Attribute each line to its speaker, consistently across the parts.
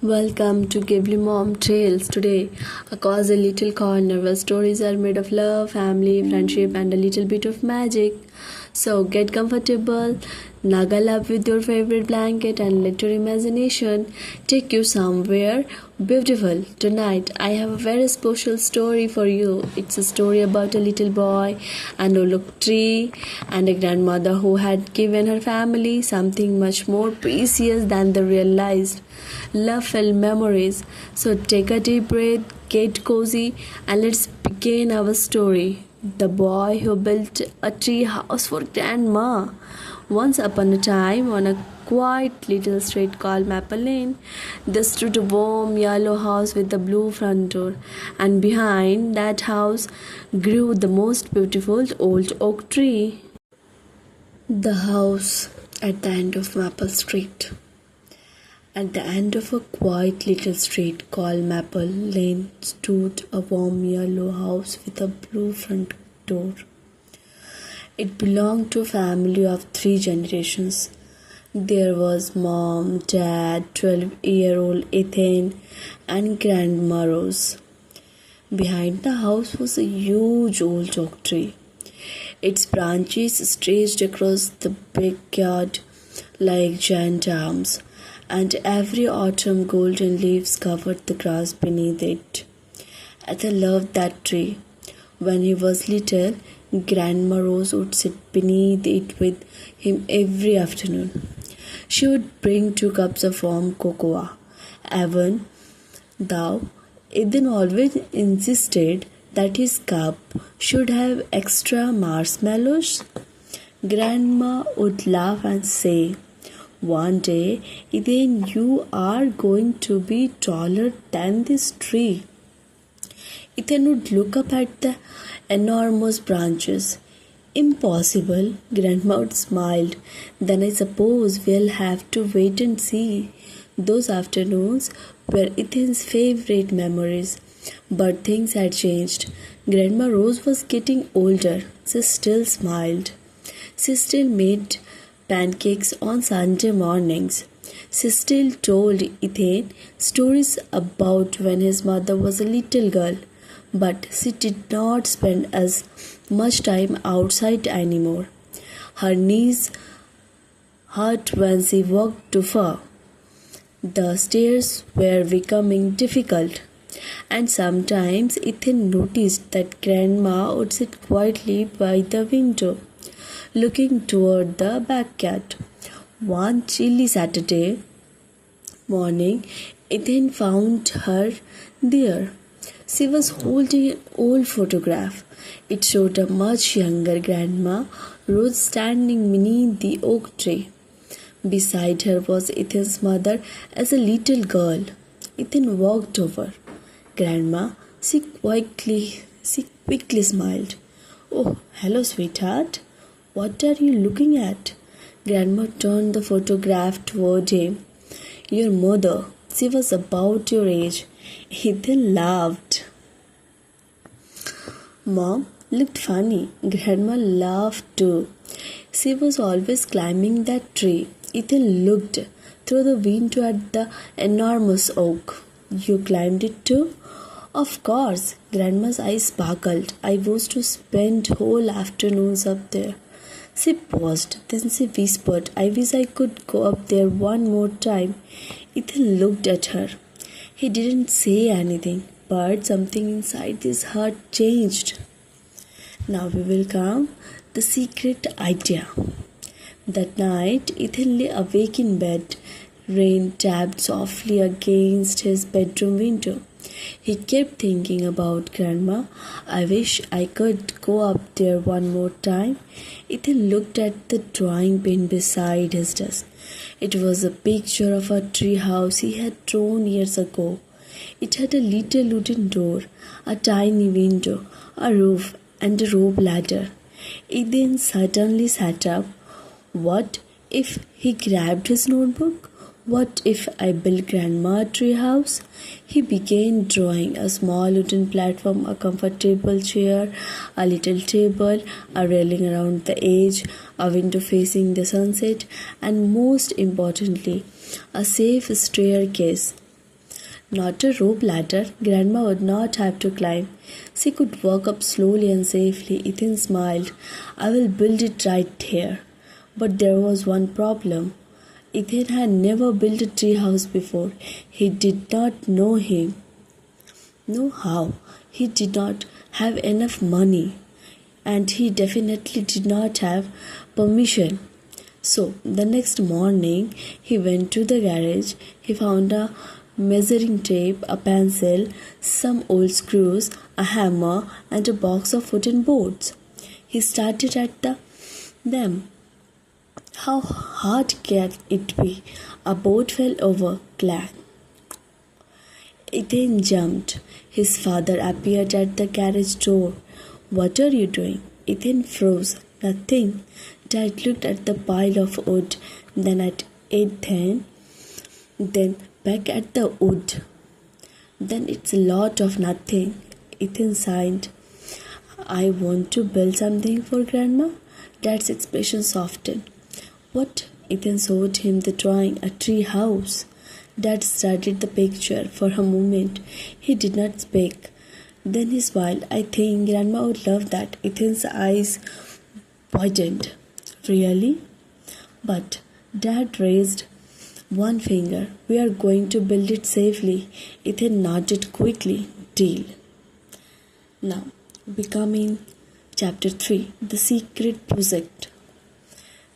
Speaker 1: Welcome to GhibliMomTales. Today, a cozy little corner where stories are made of love, family, friendship, and a little bit of magic. So get comfortable, snuggle up with your favorite blanket, and let your imagination take you somewhere beautiful. Tonight, I have a very special story for you. It's a story about a little boy and a oak tree and a grandmother who had given her family something much more precious than they realized. Love-filled memories. So take a deep breath, get cozy, and let's begin our story. The boy who built a tree house for grandma. Once upon a time, on a quiet little street called Maple Lane, there stood a warm yellow house with a blue front door, and behind that house grew the most beautiful old oak tree. The house at the end of Maple Street. At the end of a quiet little street called Maple Lane stood a warm yellow house with a blue front door. It belonged to a family of 3 generations. There was Mom, Dad, 12-year-old Ethan, and Grandma Rose. Behind the house was a huge old oak tree. Its branches stretched across the backyard like giant arms, and every autumn golden leaves covered the grass beneath it. Ethan loved that tree. When he was little, Grandma Rose would sit beneath it with him every afternoon. She would bring 2 cups of warm cocoa. Even though Ethan always insisted that his cup should have extra marshmallows, Grandma would laugh and say, "One day, Ethan, you are going to be taller than this tree." Ethan would look up at the enormous branches. "Impossible," Grandma would smile. "Then I suppose we'll have to wait and see." Those afternoons were Ethan's favorite memories. But things had changed. Grandma Rose was getting older. She still smiled. She still made pancakes on Sunday mornings. She still told Ethan stories about when his mother was a little girl, but she did not spend as much time outside anymore. Her knees hurt when she walked too far. The stairs were becoming difficult, and sometimes Ethan noticed that Grandma would sit quietly by the window, looking toward the backyard. One chilly Saturday morning, Ethan found her there. She was holding an old photograph. It showed a much younger Grandma Rose standing beneath the oak tree. Beside her was Ethan's mother as a little girl. Ethan walked over. "Grandma," she quickly smiled. "Oh, hello, sweetheart. What are you looking at?" Grandma turned the photograph toward him. "Your mother. She was about your age." Ethan laughed. Mom looked funny. Grandma laughed too. She was always climbing that tree. Ethan looked through the window at the enormous oak. "You climbed it too?" "Of course." Grandma's eyes sparkled. "I used to spend whole afternoons up there." She paused. Then she whispered, "I wish I could go up there one more time." Ethan looked at her. He didn't say anything, but something inside his heart changed. Now we will come the secret idea. That night, Ethan lay awake in bed. Rain tapped softly against his bedroom window. He kept thinking about Grandma. "I wish I could go up there one more time." Ethan looked at the drawing pin beside his desk. It was a picture of a tree house he had drawn years ago. It had a little wooden door, a tiny window, a roof, and a rope ladder. Ethan suddenly sat up. What if he grabbed his notebook? What if I built Grandma a tree house? He began drawing a small wooden platform, a comfortable chair, a little table, a railing around the edge, a window facing the sunset, and most importantly, a safe staircase. Not a rope ladder. Grandma would not have to climb. She could walk up slowly and safely. Ethan smiled. I will build it right here. But there was one problem. Ethan had never built a tree house before. He did not know how. He did not have enough money. And he definitely did not have permission. So the next morning he went to the garage. He found a measuring tape, a pencil, some old screws, a hammer, and a box of wooden boards. He started at them. How hard can it be? A board fell over. Clack. Ethan jumped. His father appeared at the garage door. What are you doing? Ethan froze. Nothing. Dad looked at the pile of wood, then at Ethan, then back at the wood. Then it's a lot of nothing. Ethan sighed. I want to build something for Grandma. Dad's expression softened. What? Ethan showed him the drawing, a tree house. Dad studied the picture for a moment. He did not speak. Then he smiled. I think Grandma would love that. Ethan's eyes widened. Really? But Dad raised one finger. We are going to build it safely. Ethan nodded quickly. Deal. Now, becoming Chapter 3, The Secret Project.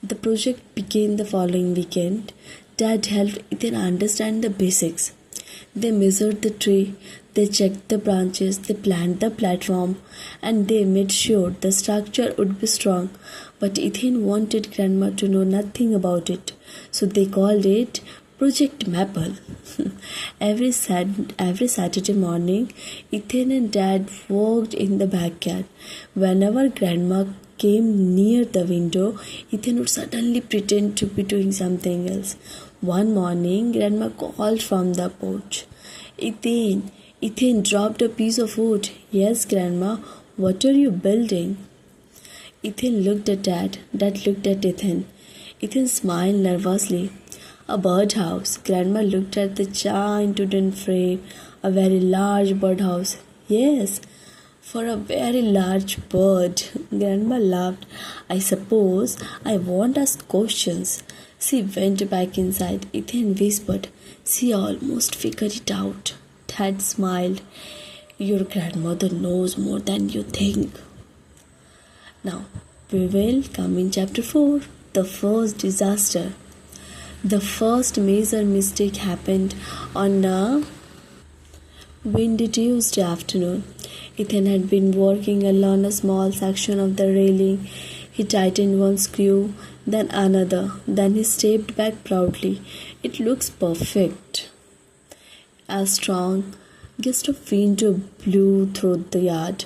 Speaker 1: The project began the following weekend. Dad helped Ethan understand the basics. They measured the tree, they checked the branches, they planned the platform, and they made sure the structure would be strong. But Ethan wanted Grandma to know nothing about it, so they called it Project Maple. every Saturday morning, Ethan and Dad walked in the backyard. Whenever Grandma came near the window, Ethan would suddenly pretend to be doing something else. One morning, Grandma called from the porch. Ethan dropped a piece of wood. Yes, Grandma, what are you building? Ethan looked at Dad. Dad looked at Ethan. Ethan smiled nervously. A birdhouse. Grandma looked at the giant wooden frame. A very large birdhouse. Yes, for a very large bird. Grandma laughed. I suppose I won't ask questions. She went back inside. Ethan whispered. She almost figured it out. Dad smiled. Your grandmother knows more than you think. Now, we will come in Chapter 4, The First Disaster. The first major mistake happened on a windy Tuesday afternoon. Ethan had been working along a small section of the railing. He tightened one screw, then another. Then he stepped back proudly. It looks perfect. A strong gust of wind blew through the yard.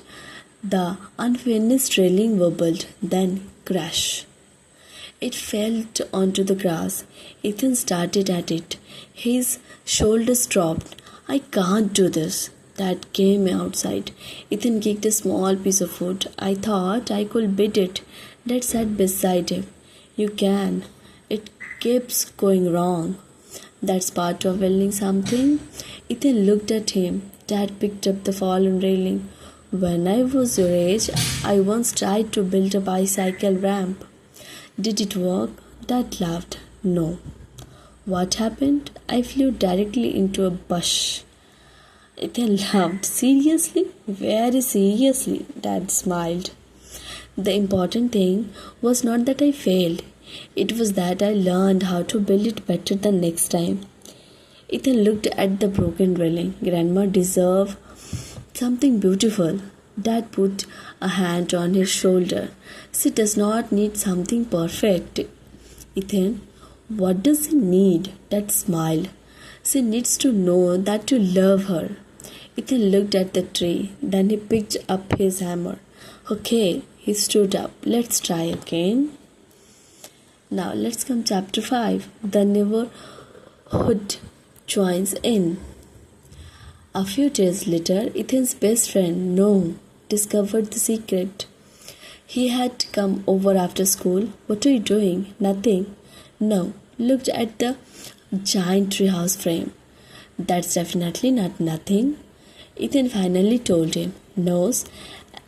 Speaker 1: The unfinished railing wobbled, then crash. It fell onto the grass. Ethan started at it. His shoulders dropped. I can't do this. Dad came outside. Ethan kicked a small piece of wood. I thought I could beat it. Dad sat beside him. You can. It keeps going wrong. That's part of building something. Ethan looked at him. Dad picked up the fallen railing. When I was your age, I once tried to build a bicycle ramp. Did it work? Dad laughed. No. What happened? I flew directly into a bush. Ethan laughed. Seriously? Very seriously. Dad smiled. The important thing was not that I failed. It was that I learned how to build it better the next time. Ethan looked at the broken railing. Grandma deserved something beautiful. Dad put a hand on his shoulder. She does not need something perfect. Ethan, what does she need? Dad smiled. She needs to know that you love her. Ethan looked at the tree. Then he picked up his hammer. Okay, he stood up. Let's try again. Now let's come Chapter 5. The neighborhood joins in. A few days later, Ethan's best friend, Noam, discovered the secret. He had come over after school. What are you doing? Nothing. No. Looked at the giant treehouse frame. That's definitely not nothing. Ethan finally told him. Nose,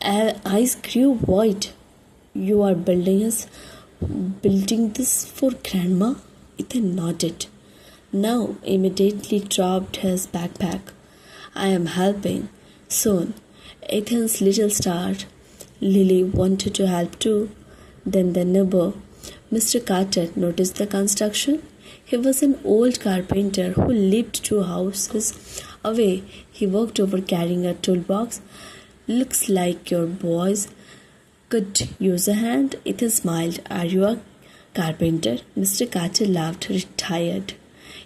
Speaker 1: eyes grew wide. You are building this for Grandma? Ethan nodded. Now immediately dropped his backpack. I am helping. Soon, Ethan's little star, Lily, wanted to help too. Then the neighbor, Mr. Carter, noticed the construction. He was an old carpenter who lived 2 houses away. He walked over carrying a toolbox. Looks like your boys could use a hand. Ethan smiled. Are you a carpenter? Mr. Carter laughed, retired.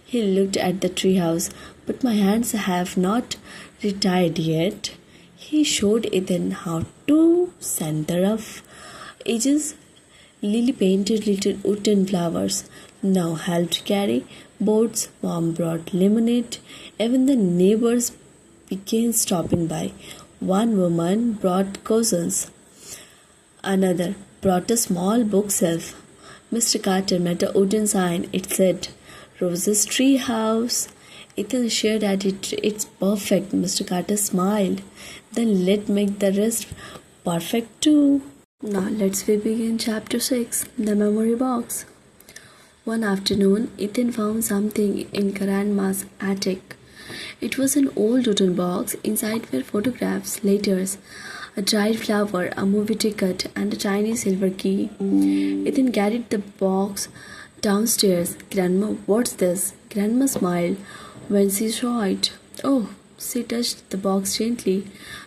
Speaker 1: He looked at the treehouse. But my hands have not retired yet. He showed Ethan how to sand the rough edges. Lily painted little wooden flowers. Now helped carry boards. Mom brought lemonade. Even the neighbors began stopping by. One woman brought cushions. Another brought a small bookshelf. Mr. Carter made a wooden sign. It said, Rose's Treehouse. Ethan shared at it. It's perfect. Mr. Carter smiled. Then let's make the rest perfect too. Now let's begin chapter 6, the memory box. One afternoon, Ethan found something in Grandma's attic. It was an old wooden box. Inside were photographs, letters, a dried flower, a movie ticket, and a tiny silver key. Ethan carried the box downstairs. Grandma, what's this? Grandma smiled when she saw it. Oh, she touched the box gently.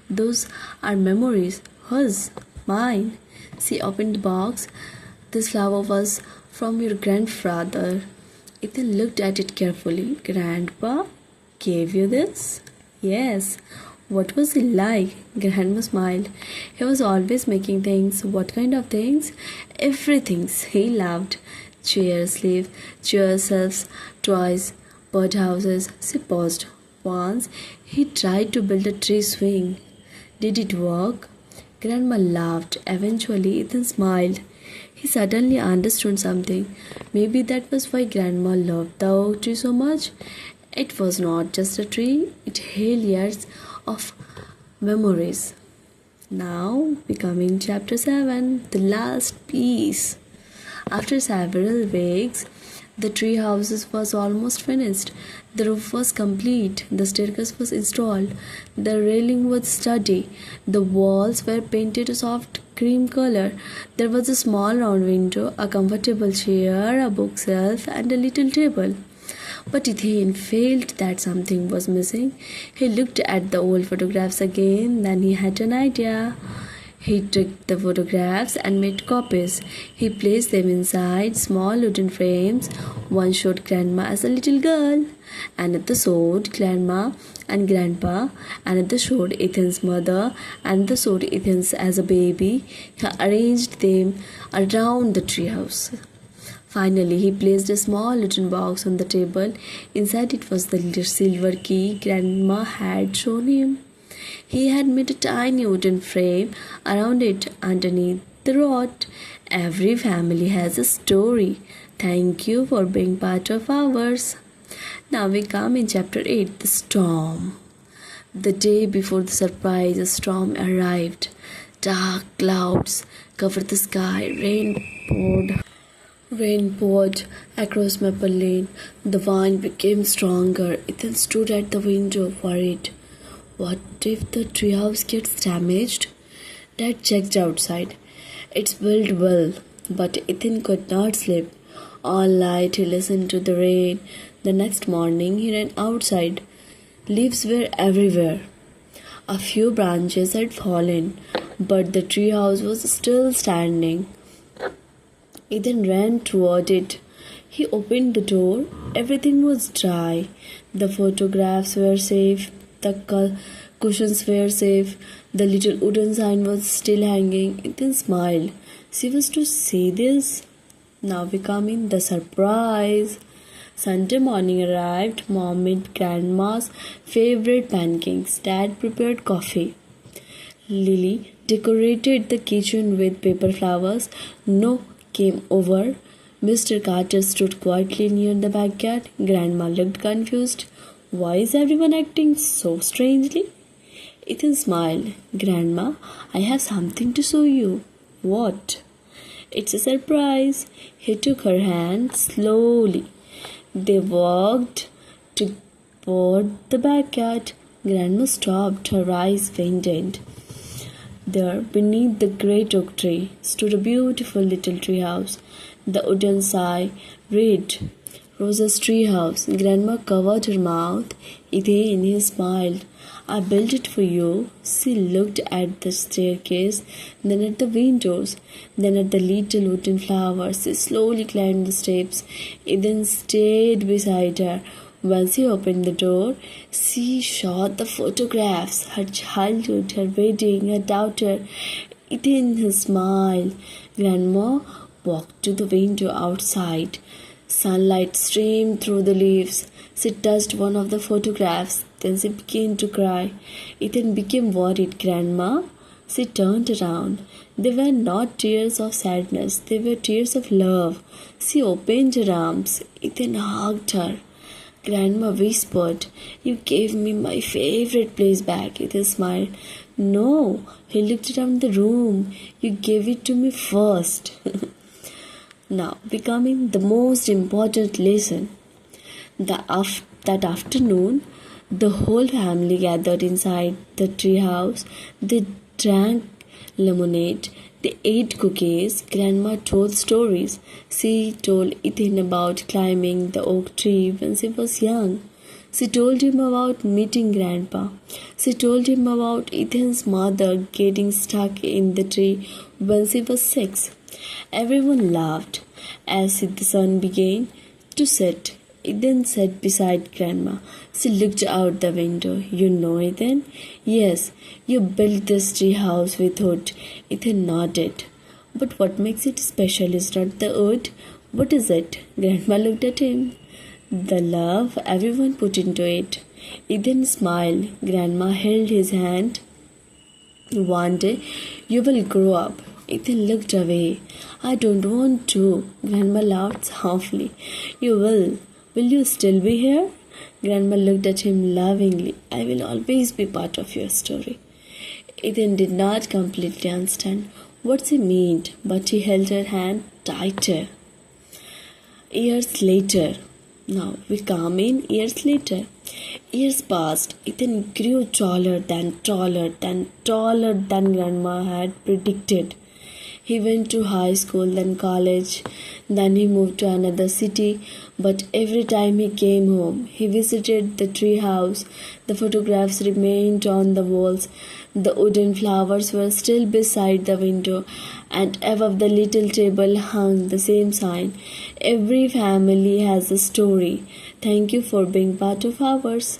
Speaker 1: Those are memories. Hers, mine. She opened the box. This flower was from your grandfather. Ethan looked at it carefully. Grandpa gave you this? Yes. What was he like? Grandma smiled. He was always making things. What kind of things? Everything. He loved. Chairs, shelves, toys, birdhouses. She paused. Once he tried to build a tree swing. Did it work? Grandma laughed. Eventually, Ethan smiled. He suddenly understood something. Maybe that was why Grandma loved the oak tree so much. It was not just a tree, it held years of memories. Now, becoming chapter 7, the last piece. After several weeks, the tree house was almost finished. The roof was complete. The staircase was installed. The railing was sturdy. The walls were painted a soft cream color. There was a small round window, a comfortable chair, a bookshelf, and a little table. But Ethan felt that something was missing. He looked at the old photographs again. Then he had an idea. He took the photographs and made copies. He placed them inside small wooden frames. One showed Grandma as a little girl, another showed Grandma and Grandpa, another showed Ethan's mother, another showed Ethan's as a baby. He arranged them around the treehouse. Finally, he placed a small wooden box on the table. Inside it was the little silver key Grandma had shown him. He had made a tiny wooden frame around it. Underneath the wrote, Every family has a story. Thank you for being part of ours. Now we come in chapter 8, the storm. The day before the surprise, a storm arrived. Dark clouds covered the sky. Rain poured across Maple Lane. The wind became stronger. Ethan stood at the window, worried. What if the treehouse gets damaged? Dad checked outside. It's built well, but Ethan could not sleep. All night he listened to the rain. The next morning he ran outside. Leaves were everywhere. A few branches had fallen, but the treehouse was still standing. Ethan ran toward it. He opened the door. Everything was dry. The photographs were safe. The cushions were safe. The little wooden sign was still hanging. Ethan smiled. She was to see this. Now we come in the surprise. Sunday morning arrived. Mom made Grandma's favorite pancakes. Dad prepared coffee. Lily decorated the kitchen with paper flowers. No came over. Mr. Carter stood quietly near the backyard. Grandma looked confused. Why is everyone acting so strangely? Ethan smiled. Grandma, I have something to show you. What? It's a surprise. He took her hand slowly. They walked toward the backyard. Grandma stopped, her eyes fainted. There, beneath the great oak tree, stood a beautiful little treehouse. The wooden sign read, Rosa's treehouse. Grandma covered her mouth. Then he smiled. I built it for you. She looked at the staircase, then at the windows, then at the little wooden flowers. She slowly climbed the steps. Ethan stayed beside her. When she opened the door, she saw the photographs, her childhood, her wedding, her daughter. Ethan smiled. Grandma walked to the window outside. Sunlight streamed through the leaves. She touched one of the photographs. Then she began to cry. Ethan became worried. Grandma? She turned around. They were not tears of sadness. They were tears of love. She opened her arms. Ethan hugged her. Grandma whispered, You gave me my favorite place back. Ethan smiled. No, he looked around the room. You gave it to me first. Now, becoming the most important lesson. That afternoon, the whole family gathered inside the treehouse. They drank lemonade. They ate cookies. Grandma told stories. She told Ethan about climbing the oak tree when she was young. She told him about meeting Grandpa. She told him about Ethan's mother getting stuck in the tree when she was 6. Everyone laughed as the sun began to set. Ethan sat beside Grandma. She looked out the window. You know, Ethan? Yes, you built this tree house with wood. Ethan nodded. But what makes it special is not the wood. What is it? Grandma looked at him. The love everyone put into it. Ethan smiled. Grandma held his hand. One day, you will grow up. Ethan looked away. I don't want to. Grandma laughed softly. You will. Will you still be here? Grandma looked at him lovingly. I will always be part of your story. Ethan did not completely understand what she meant, but he held her hand tighter. Years later. Now we come in years later. Years passed. Ethan grew taller than Grandma had predicted. He went to high school, then college, then he moved to another city. But every time he came home, he visited the tree house. The photographs remained on the walls. The wooden flowers were still beside the window, and above the little table hung the same sign. Every family has a story. Thank you for being part of ours.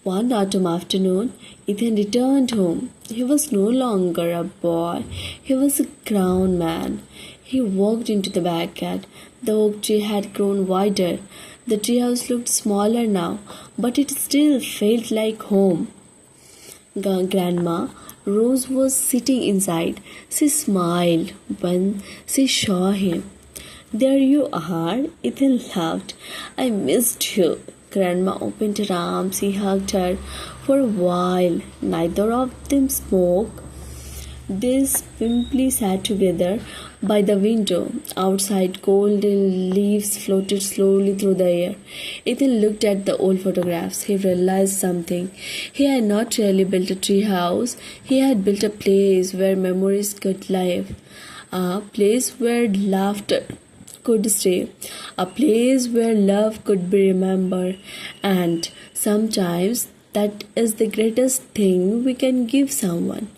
Speaker 1: One autumn afternoon, Ethan returned home. He was no longer a boy. He was a grown man. He walked into the backyard. The oak tree had grown wider. The treehouse looked smaller now, but it still felt like home. Grandma Rose was sitting inside. She smiled when she saw him. There you are, Ethan laughed. I missed you. Grandma opened her arms. He hugged her. For a while, neither of them spoke. They simply sat together by the window. Outside, golden leaves floated slowly through the air. Ethan looked at the old photographs. He realized something. He had not really built a tree house. He had built a place where memories could live. A place where laughter could stay, a place where love could be remembered, and sometimes that is the greatest thing we can give someone.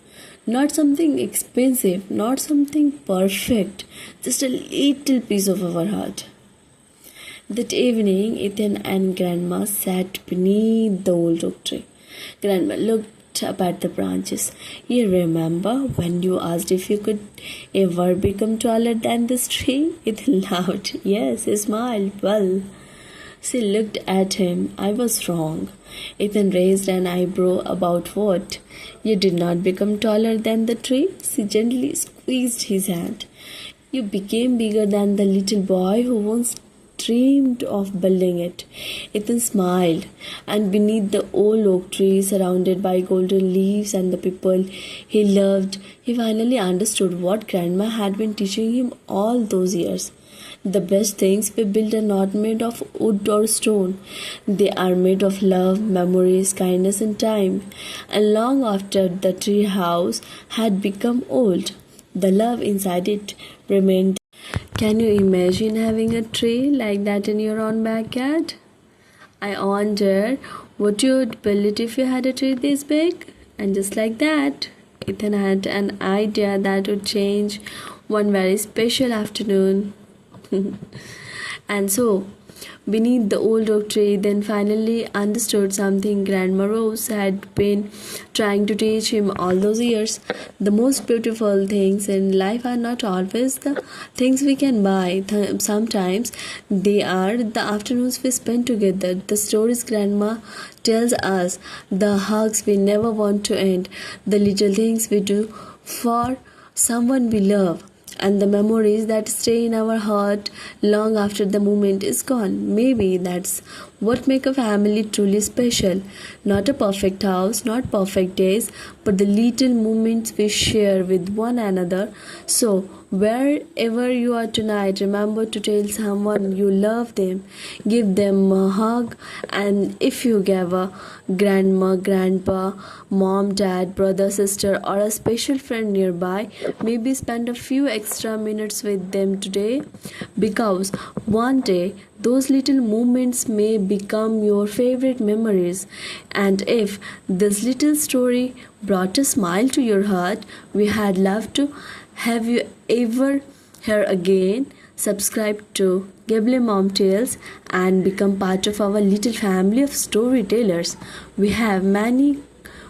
Speaker 1: Not something expensive, not something perfect, just a little piece of our heart. That evening, Ethan and Grandma sat beneath the old oak tree. Grandma looked up at the branches. You remember when you asked if you could ever become taller than this tree? Ethan laughed. Yes, he smiled. Well, she looked at him. I was wrong. Ethan raised an eyebrow. About what? You did not become taller than the tree? She gently squeezed his hand. You became bigger than the little boy who once dreamed of building it. Ethan smiled, and beneath the old oak tree, surrounded by golden leaves and the people he loved, he finally understood what Grandma had been teaching him all those years. The best things we build are not made of wood or stone. They are made of love, memories, kindness, and time. And long after the tree house had become old, the love inside it remained. Can you imagine having a tree like that in your own backyard? I wonder what you would build if you had a tree this big. And just like that, Ethan had an idea that would change one very special afternoon. And so, beneath the old oak tree, then finally understood something Grandma Rose had been trying to teach him all those years. The most beautiful things in life are not always the things we can buy. Sometimes they are the afternoons we spend together, the stories Grandma tells us, the hugs we never want to end, the little things we do for someone we love, and the memories that stay in our heart long after the moment is gone. Maybe that's what makes a family truly special. Not a perfect house, not perfect days, but the little moments we share with one another. So, wherever you are tonight, remember to tell someone you love them. Give them a hug, and if you gave a grandma, grandpa, mom, dad, brother, sister, or a special friend nearby, maybe spend a few extra minutes with them today, because one day those little moments may become your favorite memories. And if this little story brought a smile to your heart, we had loved to have you ever here again. Subscribe to GhibliMomTales and become part of our little family of storytellers. We have many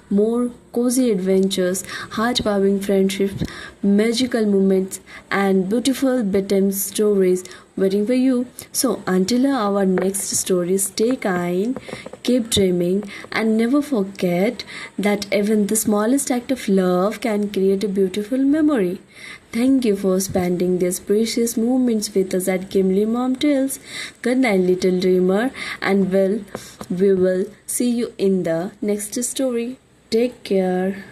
Speaker 1: more cozy adventures, heartwarming friendships, magical moments, and beautiful bedtime stories waiting for you. So, until our next story, stay kind, keep dreaming, and never forget that even the smallest act of love can create a beautiful memory. Thank you for spending these precious moments with us at GhibliMomTales. Good night, little dreamer, and we will see you in the next story. Take care.